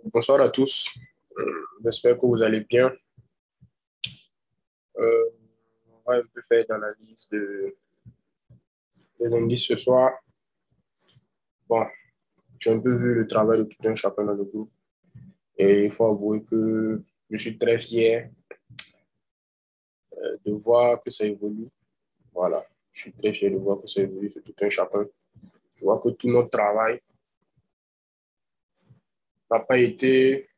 Bonsoir à tous. J'espère que vous allez bien. On va un peu faire l'analyse des indices ce soir. Bon, j'ai un peu vu le travail de tout un chacun dans le groupe et il faut avouer que je suis très fier de voir que ça évolue. Voilà, je suis très fier de voir que ça évolue sur tout un chacun. Je vois que tout notre travail n'a pas été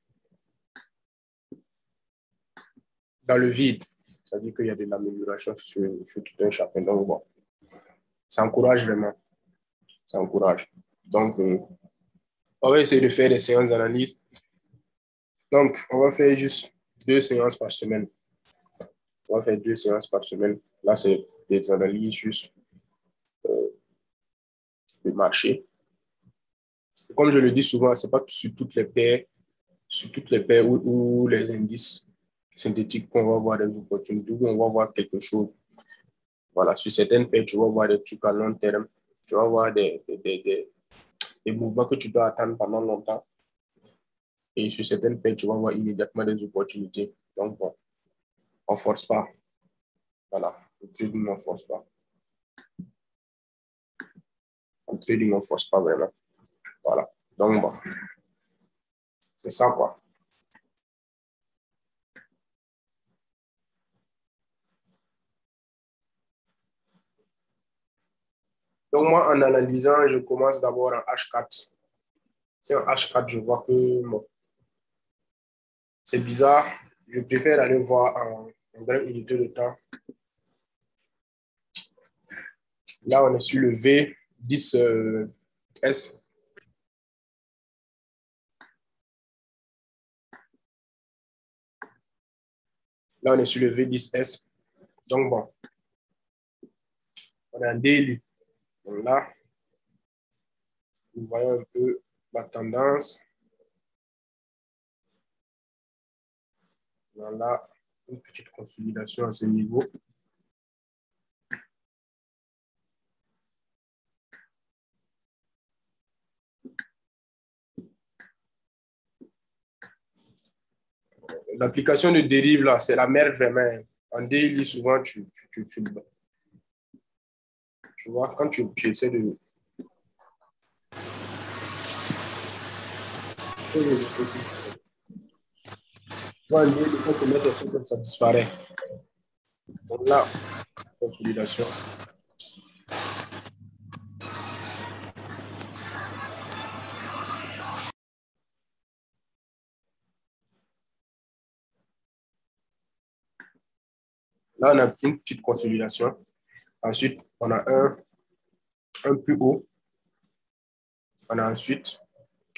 dans le vide. C'est-à-dire qu'il y a de l'amélioration sur tout un chacun. Donc, bon, ça encourage vraiment. Ça encourage. Donc, on va essayer de faire des séances d'analyse. Donc, on va faire juste 2 séances par semaine. On va faire 2 séances par semaine. Là, c'est des analyses juste de marché. Et comme je le dis souvent, ce n'est pas sur toutes les paires ou les indices synthétiques qu'on va voir des opportunités, où on va voir quelque chose. Voilà, sur certaines paires, tu vas voir des trucs à long terme. Tu vas voir des mouvements que tu dois attendre pendant longtemps. Et sur certaines paires, tu vas voir immédiatement des opportunités. Donc, bon, on ne force pas. Voilà, le trading, on ne force pas. Le trading, on ne force pas vraiment. Voilà. Donc, bon, c'est ça, quoi. Donc, moi, en analysant, je commence d'abord en H4. C'est en H4, je vois que bon, c'est bizarre. Je préfère aller voir en grande unité de temps. Là, on est sur le V10S. Là, on est sur le V10S. Donc, bon, on est en daily. Donc là, vous voyez un peu la tendance. Voilà, une petite consolidation à ce niveau. L'application de dérive, là, c'est la merde vraiment. En daily, souvent, tu vois, quand tu essaies de... Quand tu mets tes choses, ça disparaît. Donc là, consolidation. Là, on a une petite consolidation. Ensuite, on a un plus haut. On a ensuite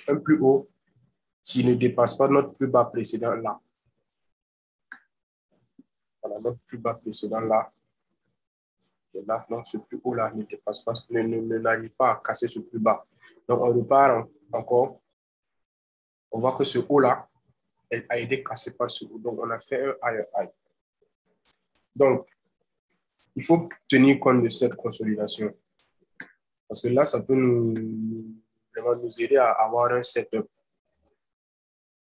un plus haut qui ne dépasse pas notre plus bas précédent là. On a notre plus bas précédent là. Et là, donc ce plus haut là ne dépasse pas, n'arrive pas à casser ce plus bas. Donc, on repart encore. On voit que ce haut là a été cassé par ce haut. Donc, on a fait un higher high. Donc, il faut tenir compte de cette consolidation. Parce que là, ça peut vraiment nous aider à avoir un setup.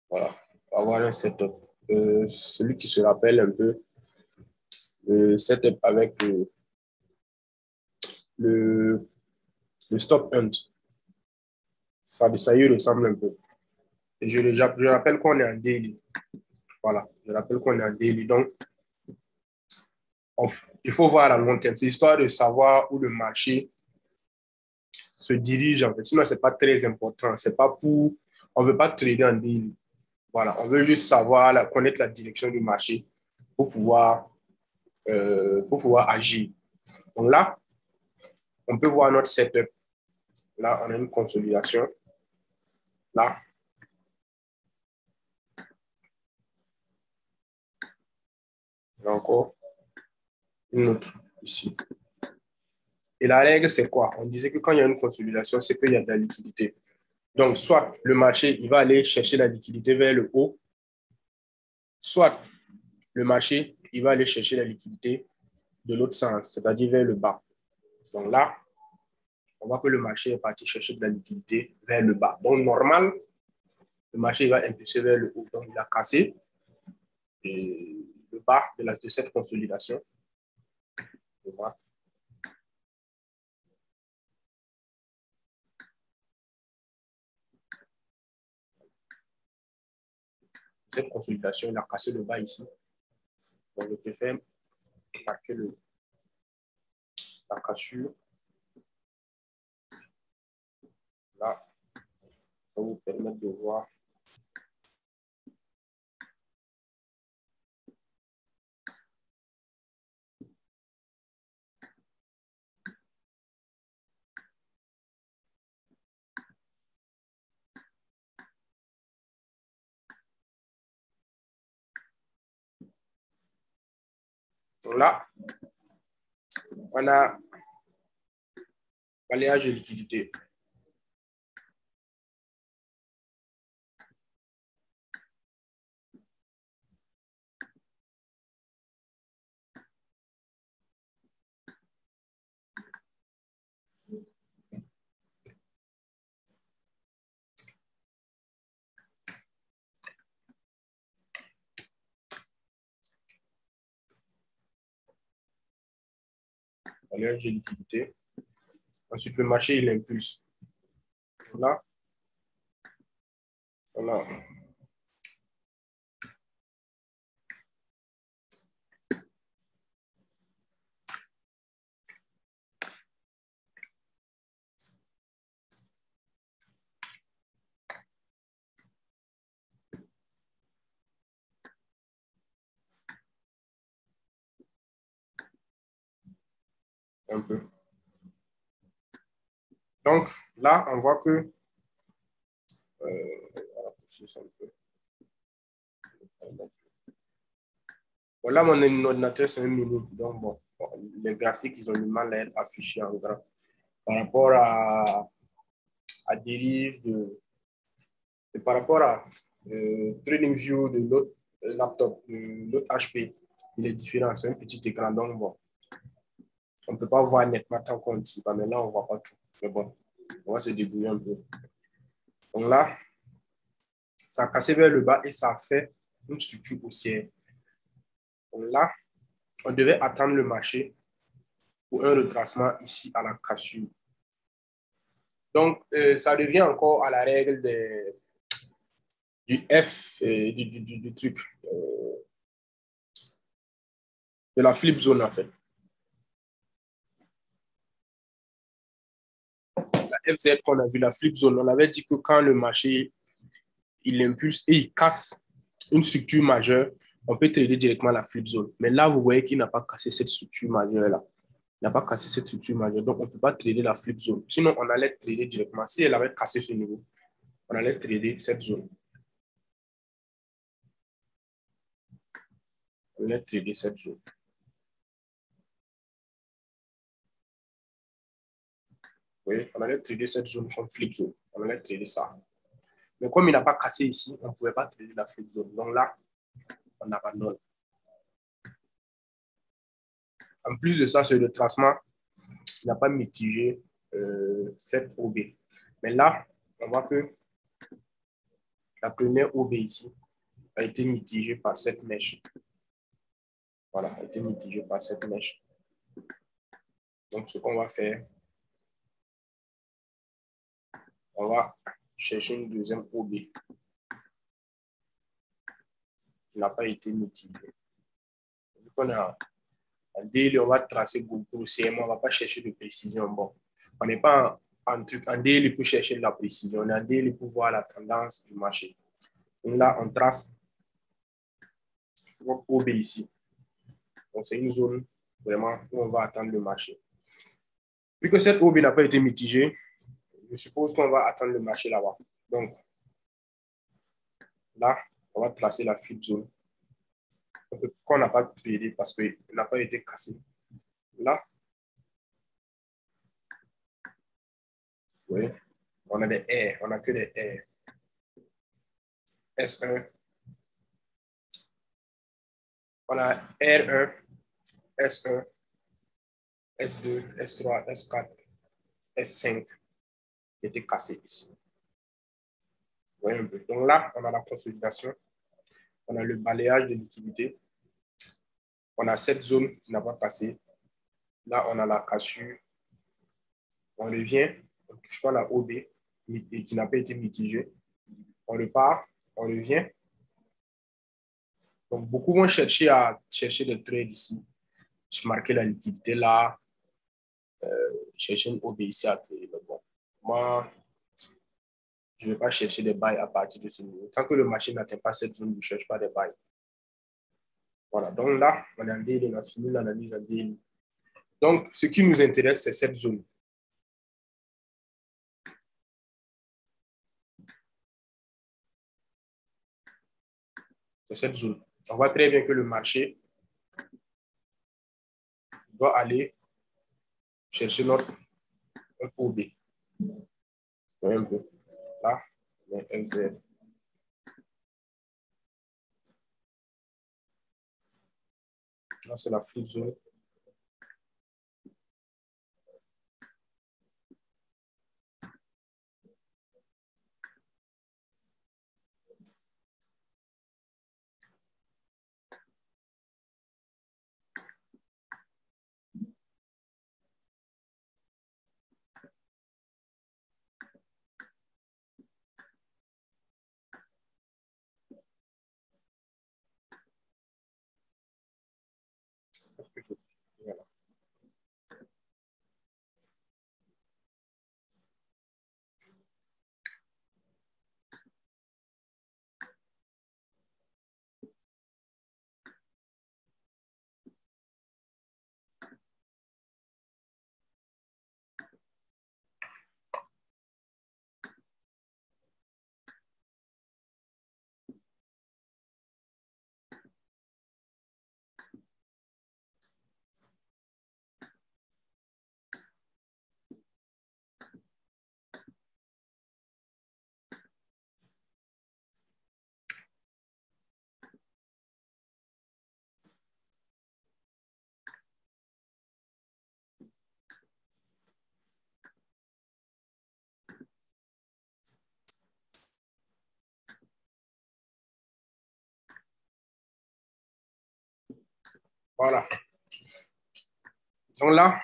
Voilà, avoir un setup. Celui qui se rappelle un peu le setup avec le stop hunt. Ça y ressemble un peu. Et je rappelle qu'on est en daily. Voilà, je rappelle qu'on est en daily. Donc, il faut voir à long terme. C'est histoire de savoir où le marché se dirige. En fait. Sinon, ce n'est pas très important. C'est pas pour... On ne veut pas trader en daily. Voilà, on veut juste savoir, connaître la direction du marché pour pouvoir agir. Donc là, on peut voir notre setup. Là, on a une consolidation. Là. Et encore une autre ici. Et la règle, c'est quoi? On disait que quand il y a une consolidation, c'est qu'il y a de la liquidité. Donc, soit le marché, il va aller chercher la liquidité vers le haut, soit le marché, il va aller chercher la liquidité de l'autre sens, c'est-à-dire vers le bas. Donc là, on voit que le marché est parti chercher de la liquidité vers le bas. Donc, normal, le marché va impulser vers le haut. Donc, il a cassé le bas de cette consolidation. Voilà. Cette consolidation, il a cassé le bas ici. Donc, je préfère marquer la cassure. Là, ça vous permet de voir. Donc là, on a balayage de liquidité. Balayage de liquidité. Ensuite, le marché, il impulse. Là, voilà. Un peu. Donc, là, on voit que voilà, mon ordinateur, c'est un mini. Donc, bon, les graphiques, ils ont du mal à être affichés en grand. Par rapport à dérive, par rapport à TradingView de l'autre laptop, de l'autre HP, il est différent. C'est un petit écran. Donc, bon, on ne peut pas voir nettement tant qu'on ne sait pas. Mais là, on ne voit pas tout. Mais bon, on va se débrouiller un peu. Donc là, ça a cassé vers le bas et ça a fait une structure haussière. Donc là, on devait attendre le marché pour un retracement ici à la cassure. Donc, ça revient encore à la règle du F, du truc, de la flip zone en fait. La FZ qu'on a vu, la flip zone, on avait dit que quand le marché, il impulse et il casse une structure majeure, on peut trader directement la flip zone. Mais là, vous voyez qu'il n'a pas cassé cette structure majeure-là. Il n'a pas cassé cette structure majeure. Donc, on ne peut pas trader la flip zone. Sinon, on allait trader directement. Si elle avait cassé ce niveau, on allait trader cette zone. On allait trader cette zone. Oui, on allait trader cette zone comme flip zone. On allait trader ça. Mais comme il n'a pas cassé ici, on ne pouvait pas trader la flip zone. Donc là, on abandonne. En plus de ça, c'est le tracement qui n'a pas mitigé cette OB. Mais là, on voit que la première OB ici a été mitigée par cette mèche. Voilà, a été mitigée par cette mèche. Donc, ce qu'on va faire, on va chercher une deuxième OB qui n'a pas été mitigée. Vu qu'on a un daily, on va tracer grossièrement, on ne va pas chercher de précision. Bon, on n'est pas en daily pour chercher de la précision, on est en daily pour voir la tendance du marché. Donc là, on trace notre OB ici. Donc, c'est une zone vraiment où on va attendre le marché. Vu que cette OB n'a pas été mitigée, je suppose qu'on va attendre le marché là-bas. Donc, là, on va tracer la flip zone qu'on n'a pas tradé parce qu'il n'a pas été cassé. Là, oui, on a des R, on n'a que des R. S1, on a R1, S1, S2, S3, S4, S5 qui étaient cassés ici. voyez un peu. Donc là, on a la consolidation, on a le balayage de liquidité, on a cette zone qui n'a pas passé. Là, on a la cassure. On revient, on ne touche pas la OB qui n'a pas été mitigée. On repart, on revient. Donc, beaucoup vont chercher à chercher des trades ici, marquer la liquidité là, chercher une OB ici à créer. Mais bon, moi, je ne vais pas chercher des bails à partir de ce niveau. Tant que le marché n'atteint pas cette zone, je ne cherche pas des bails. Voilà, donc là, on est en daily, on a fini l'analyse en daily. Donc, ce qui nous intéresse, c'est cette zone. C'est cette zone. On voit très bien que le marché doit aller chercher notre OB. Un peu. Là, on est LZ. Là, c'est la flip zone. Voilà. Voilà. Donc là,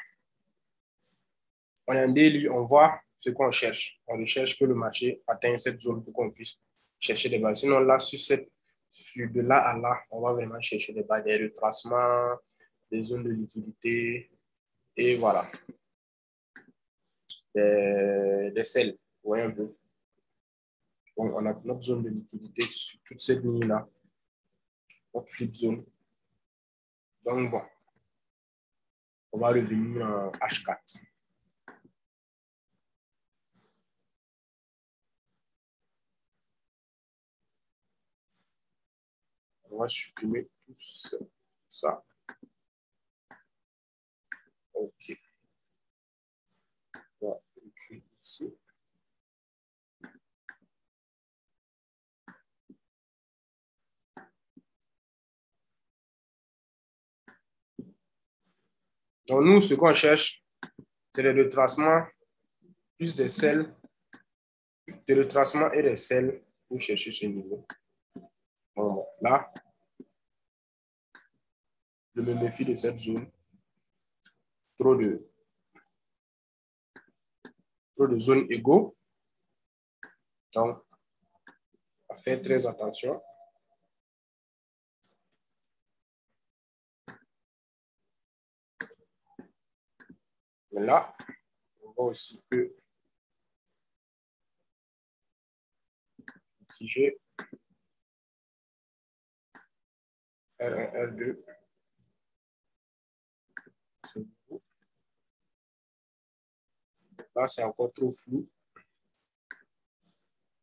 on est en daily, on voit ce qu'on cherche. On recherche que le marché atteigne cette zone pour qu'on puisse chercher des balles. Sinon, là, sur de là à là, on va vraiment chercher des balles, des retracements, des zones de liquidité et voilà. Des selles. Vous voyez un peu. Donc, on a notre zone de liquidité sur toute cette ligne-là. Notre flip zone. Donc, bon, on va revenir en H4. On va supprimer tout ça. OK. On va écrire ici. Donc, nous, ce qu'on cherche, c'est le retracement plus des selles, des retracements et des selles pour chercher ce niveau. Bon, là, je me méfie de cette zone. Trop de zones égaux. Donc, à faire très attention. Mais là, on voit aussi que si j'ai R1, R2, c'est beaucoup. Là, c'est encore trop flou.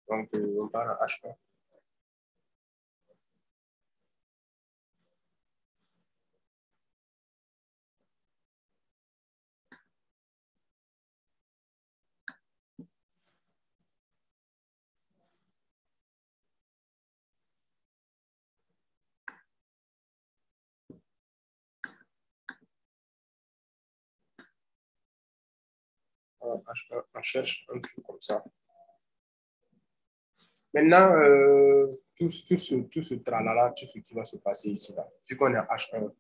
Donc, on part en H1. On cherche un truc comme ça. Maintenant, tout ce tralala, tout ce qui va se passer ici, là, vu qu'on est H1,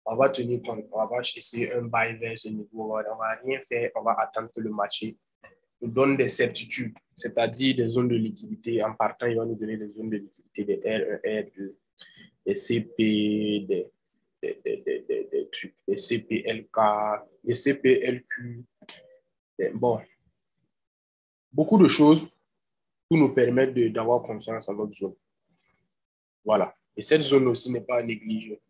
on va tenir compte, on va essayer un bail vers ce niveau, on va rien faire, on va attendre que le marché nous donne des certitudes, c'est-à-dire des zones de liquidité. En partant, il va nous donner des zones de liquidité, des R1, R2, des CP, des trucs, des CPLK, des CPLQ. Bon, beaucoup de choses pour nous permettre d'avoir confiance en notre zone. Voilà. Et cette zone aussi n'est pas à négliger.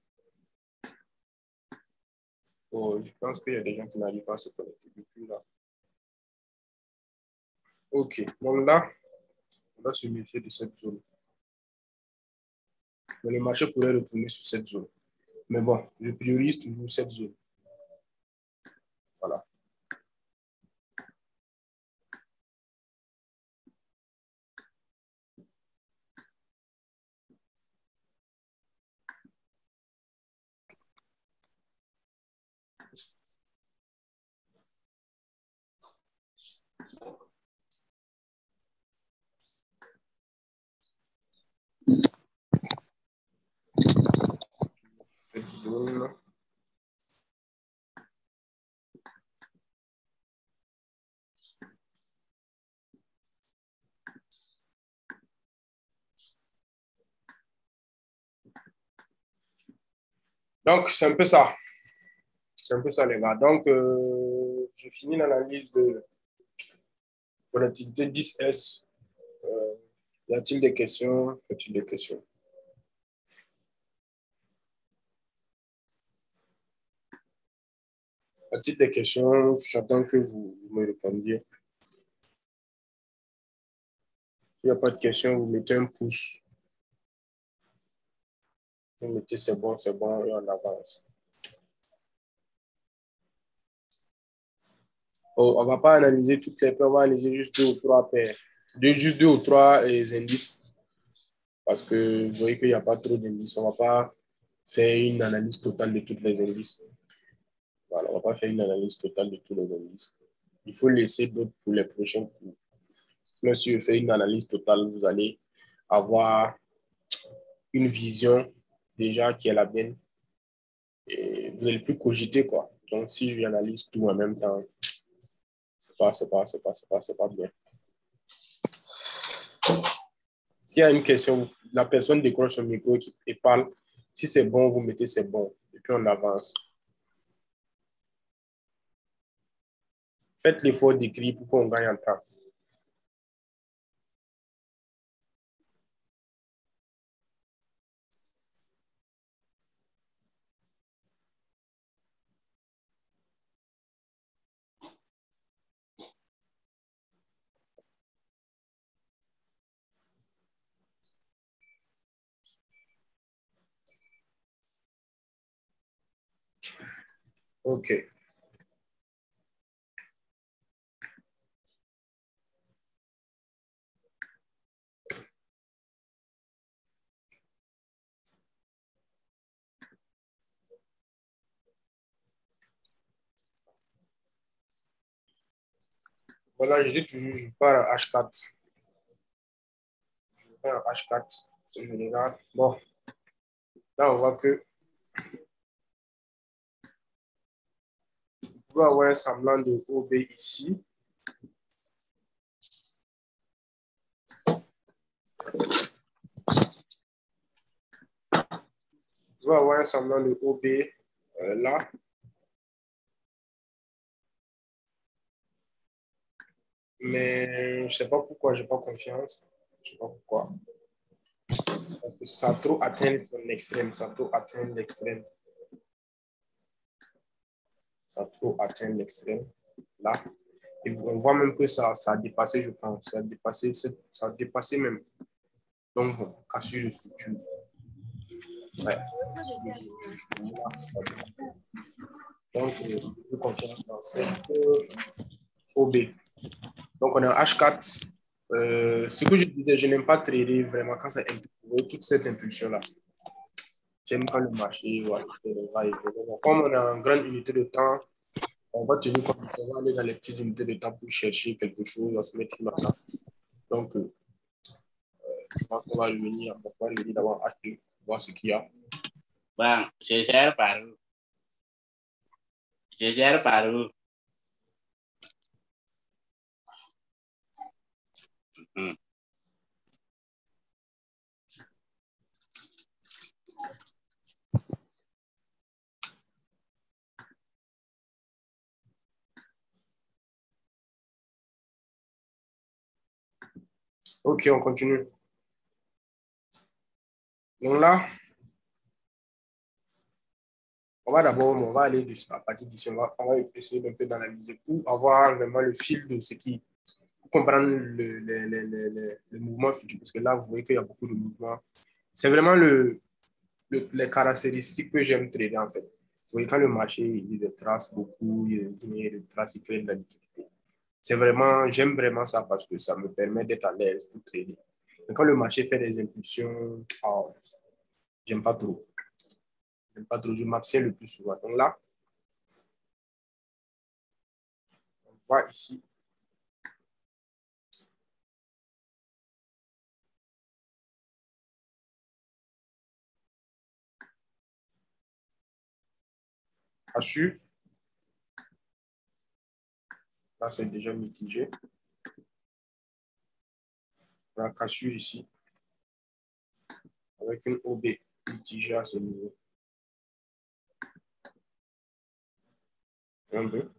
Oh, je pense qu'il y a des gens qui n'arrivent pas à se connecter depuis là. OK. Donc là, on va se méfier de cette zone. Mais le marché pourrait retourner sur cette zone. Mais bon, je priorise toujours cette zone. Voilà. Cette zone. Donc, c'est un peu ça. C'est un peu ça, les gars. Donc, j'ai fini l'analyse de volatilité 10S. Y a-t-il des questions? Y a-t-il des questions? Y a-t-il des questions? J'attends que vous me répondiez. S'il n'y a pas de questions, vous mettez un pouce. Vous mettez c'est bon, et on avance. Oh, on ne va pas analyser toutes les paires, on va analyser juste deux ou trois paires. Juste deux ou trois indices. Parce que vous voyez qu'il n'y a pas trop d'indices. On ne va pas faire une analyse totale de tous les indices. Voilà, on ne va pas faire une analyse totale de tous les indices. Il faut laisser d'autres pour les prochains cours. Sinon, si vous faites une analyse totale, vous allez avoir une vision déjà qui est la mienne. Et vous n'allez plus cogiter, quoi. Donc, si je analyse tout en même temps, c'est pas bien. S'il y a une question, la personne décroche son micro et parle. Si c'est bon, vous mettez c'est bon. Et puis on avance. Faites l'effort d'écrire pour qu'on gagne en temps. OK. Voilà, je dis toujours, je pars en H4. Je pars en H4. Je regarde. Bon, là, on voit que on va avoir un semblant de OB ici. On va avoir un semblant de OB là. Mais je ne sais pas pourquoi, je n'ai pas confiance. Je ne sais pas pourquoi. Parce que ça a trop atteint son extrême. Ça a trop atteint l'extrême. Ça a trop atteint l'extrême. Là. Et on voit même que ça a dépassé, je pense. Ça a dépassé même. Donc, bon, cassure de structure. Ouais. Donc, je confiance en cette OB. Donc, on est en H4. Ce que je disais, je n'aime pas trader vraiment quand ça impulse, toute cette impulsion-là. J'aime quand le marché va et comme on est en grande unité de temps, on va tenir compte, on va aller dans les petites unités de temps pour chercher quelque chose, on va se mettre sur la table. Donc, Je pense qu'on va revenir d'abord acheter, voir ce qu'il y a. Bon, je gère par où? Je gère par où? Ok, on continue. Donc là, on va aller à partir d'ici, on va essayer d'un peu d'analyser pour avoir vraiment le fil de ce qui, pour comprendre le mouvement futur. Parce que là, vous voyez qu'il y a beaucoup de mouvements. C'est vraiment les caractéristiques que j'aime trader en fait. Vous voyez, quand le marché, il retrace beaucoup, il retrace, il crée de la liquidité. C'est vraiment, j'aime vraiment ça parce que ça me permet d'être à l'aise pour trader. Mais quand le marché fait des impulsions, oh, j'aime pas trop. J'aime pas trop, je m'abstiens le plus souvent. Donc là, on voit ici. Cassure. Là, c'est déjà mitigé. La cassure ici. Avec une OB mitigée à ce niveau. Un peu.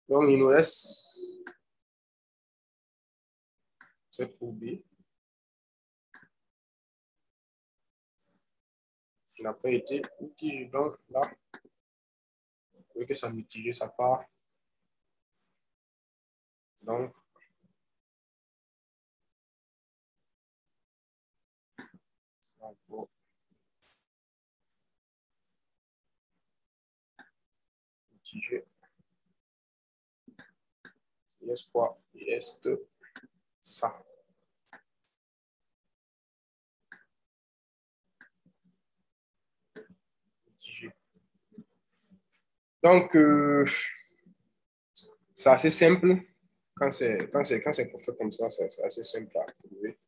Donc, il nous reste cette OB qui n'a pas été mitigée. Donc, là, vous voyez que ça mitigé, ça part. Donc, bon. Mitigé. Il reste quoi? Il reste ça. Mitigé. Donc, c'est assez simple. Quand c'est fait comme ça, c'est assez simple à trouver.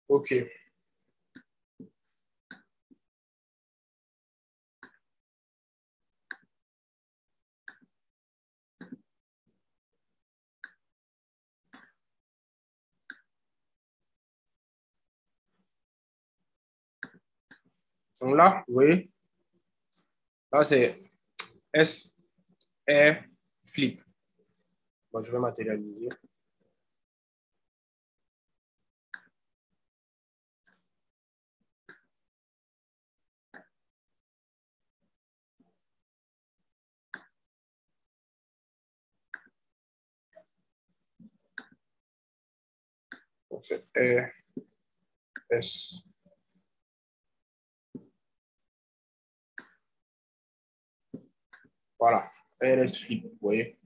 OK. Donc là, vous voyez, là, c'est S, R, flip. Bon, je vais matérialiser. Donc, c'est R, S. Voilà. R, S, flip. Vous voyez,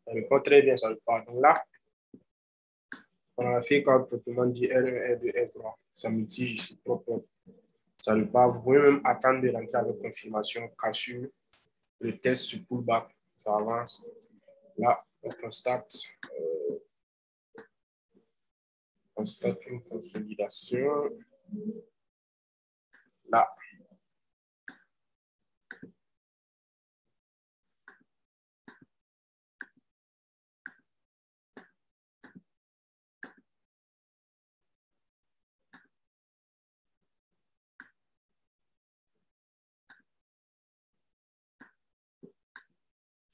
ça répond très bien, ça repart. Donc là, on a fait quand proprement dit R1, R2, R3. Ça mitige ici, propre. Ça repart. Vous pouvez même attendre de rentrer avec confirmation, cassure, le test sur pullback, ça avance. Là, on constate une consolidation. Là,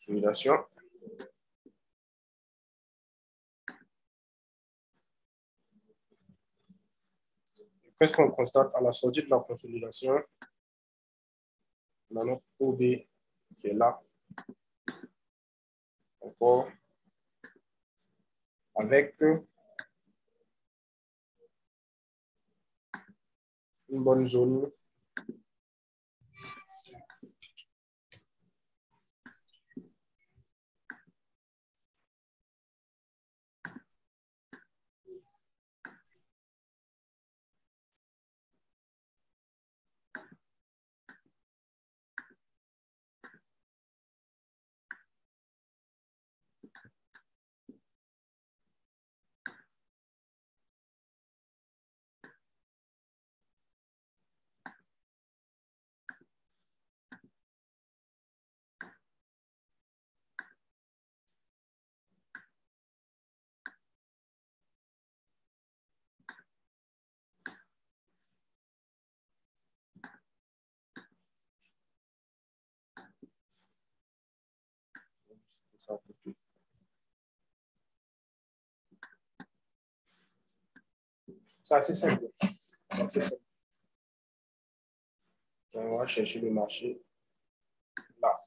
Consolidation. Qu'est-ce qu'on constate à la sortie de la consolidation? On a notre OB qui est là. Encore. Avec une bonne zone. C'est assez simple. C'est assez simple. On va chercher le marché là.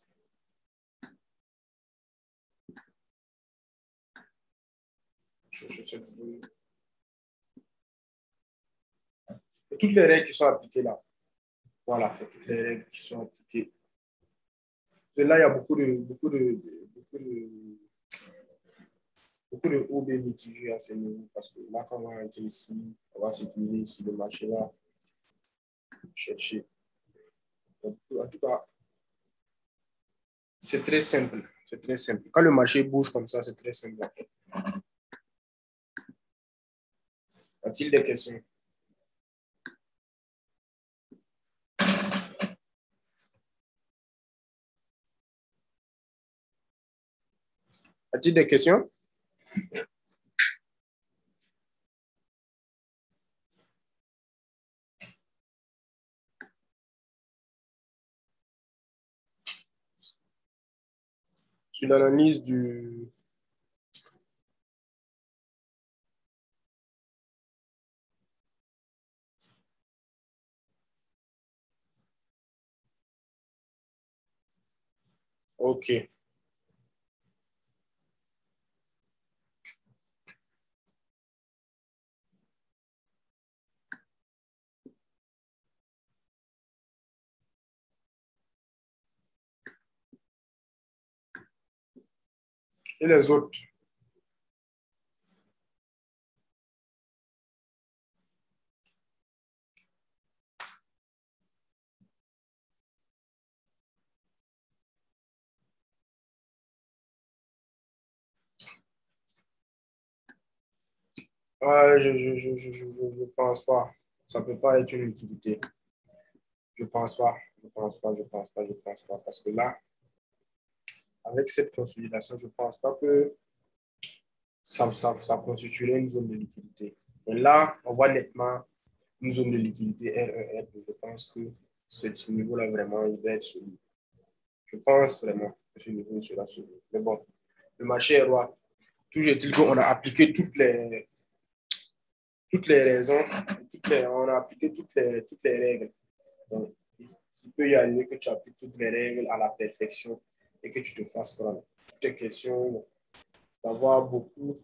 Chercher cette zone. Et toutes les règles qui sont appliquées là. Voilà, c'est toutes les règles qui sont appliquées. Là, il y a beaucoup de OB mitigés à ce niveau parce que là, quand on va entrer ici, on va sécuriser ici le marché là. Chercher. En tout cas, c'est très simple. C'est très simple. Quand le marché bouge comme ça, c'est très simple. En fait. Y a-t-il des questions? Y a-t-il des questions? Sur l'analyse du... OK. Et les autres? Ouais, je pense pas. Ça peut pas être une utilité. Je pense pas. Je pense pas. Parce que là, avec cette consolidation, je pense pas que ça constituerait une zone de liquidité. Mais là, on voit nettement une zone de liquidité R1, R2. Je pense que ce niveau-là, vraiment, il va être solide. Je pense vraiment que ce niveau sera solide. Mais bon, le marché est roi. Toujours est-il qu'on a appliqué toutes les raisons, on a appliqué toutes les règles. Donc, il peut y aller que tu appliques toutes les règles à la perfection et que tu te fasses prendre. Toutes les questions d'avoir beaucoup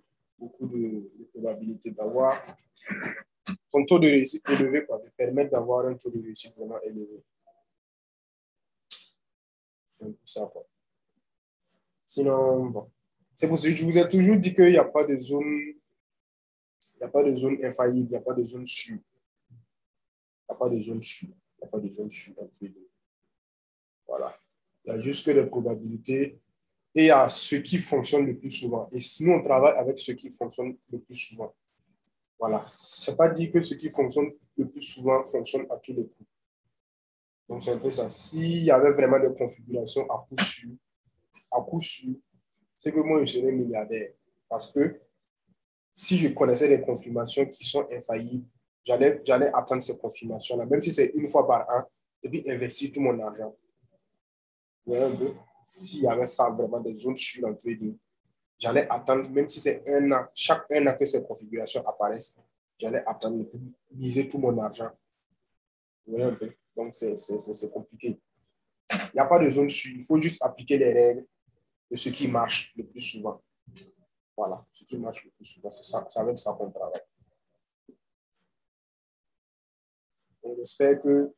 de probabilités, d'avoir ton taux de réussite élevé, quoi, de permettre d'avoir un taux de réussite vraiment élevé. C'est un peu ça, quoi. Sinon, bon. C'est pour ça que je vous ai toujours dit qu'il n'y a pas de zone, il n'y a pas de zone infaillible, il n'y a pas de zone sûre. Il n'y a pas de zone sûre. Il n'y a pas de zone sûre entre les deux. Voilà. Il y a juste que les probabilités et il y a ce qui fonctionne le plus souvent. Et sinon, on travaille avec ce qui fonctionne le plus souvent. Voilà. Ce n'est pas dit que ce qui fonctionne le plus souvent fonctionne à tous les coups. Donc, c'est un peu ça. S'il y avait vraiment des configurations à coup sûr, c'est que moi, je serais milliardaire. Parce que si je connaissais des confirmations qui sont infaillibles, j'allais attendre ces confirmations-là, même si c'est une fois par an, et puis investir tout mon argent. Vous voyez un peu? s'il y avait ça vraiment des zones sûres entre les deux, j'allais attendre, même si c'est un an, chaque un an que ces configurations apparaissent, j'allais attendre de miser tout mon argent. Vous voyez un peu? Donc, c'est compliqué. Il n'y a pas de zone sûre. Il faut juste appliquer les règles de ce qui marche le plus souvent. Voilà, ce qui marche le plus souvent. C'est ça, c'est avec ça qu'on travaille. Donc, j'espère que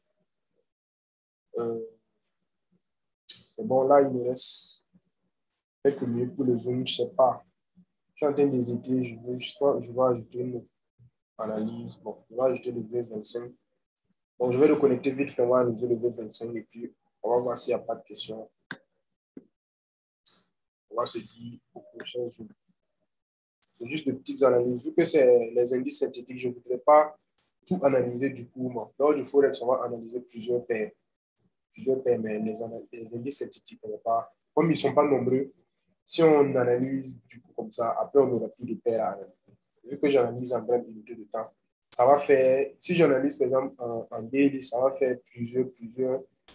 c'est bon. Là, il me reste quelques minutes pour le Zoom. Je ne sais pas. Je suis en train d'hésiter. Je vais ajouter une analyse. Bon, je vais ajouter le V25. Donc, je vais le connecter vite fait. On va analyser le V25 et puis on va voir s'il n'y a pas de questions. On va se dire au prochain Zoom. C'est juste de petites analyses. Vu que c'est les indices synthétiques, je ne voudrais pas tout analyser du coup. Lors du Forex, on va analyser plusieurs paires. Mais les indices synthétiques, on va pas, comme ils ne sont pas nombreux, si on analyse du coup comme ça, après on n'aura plus de paires à analyser. Vu que j'analyse en brève unité de temps, ça va faire, si j'analyse par exemple en daily, ça va faire plusieurs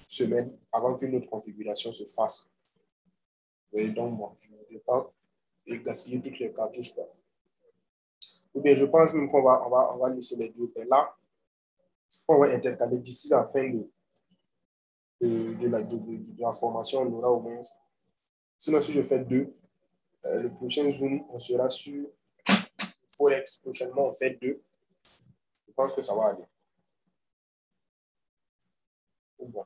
semaines avant qu'une autre configuration se fasse. Et donc, moi, je ne voudrais pas gaspiller toutes les cartouches, quoi. Ou bien, je pense même on va laisser les deux paires là. On va intercaler d'ici la fin de la formation, on aura au moins. Sinon, si je fais deux, le prochain Zoom, on sera sur Forex. Prochainement, on fait deux. Je pense que ça va aller. Bon.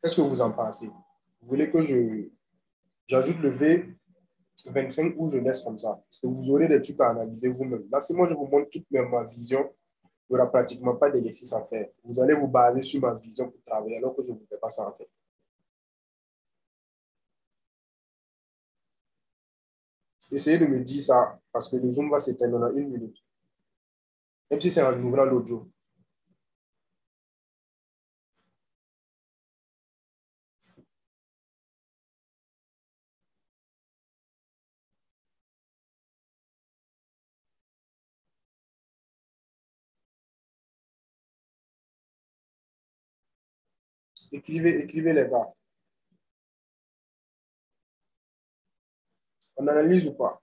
Qu'est-ce que vous en pensez? Vous voulez que j'ajoute le V25 ou je laisse comme ça? Parce que vous aurez des trucs à analyser vous-même. Là, si moi je vous montre toute ma vision, il n'y aura pratiquement pas d'exercice à faire. Vous allez vous baser sur ma vision pour travailler, alors que je ne vous fais pas ça en fait. Essayez de me dire ça, parce que le Zoom va s'éteindre dans 1 minute. Même si c'est en ouvrant l'audio. Écrivez les gars. On analyse ou pas?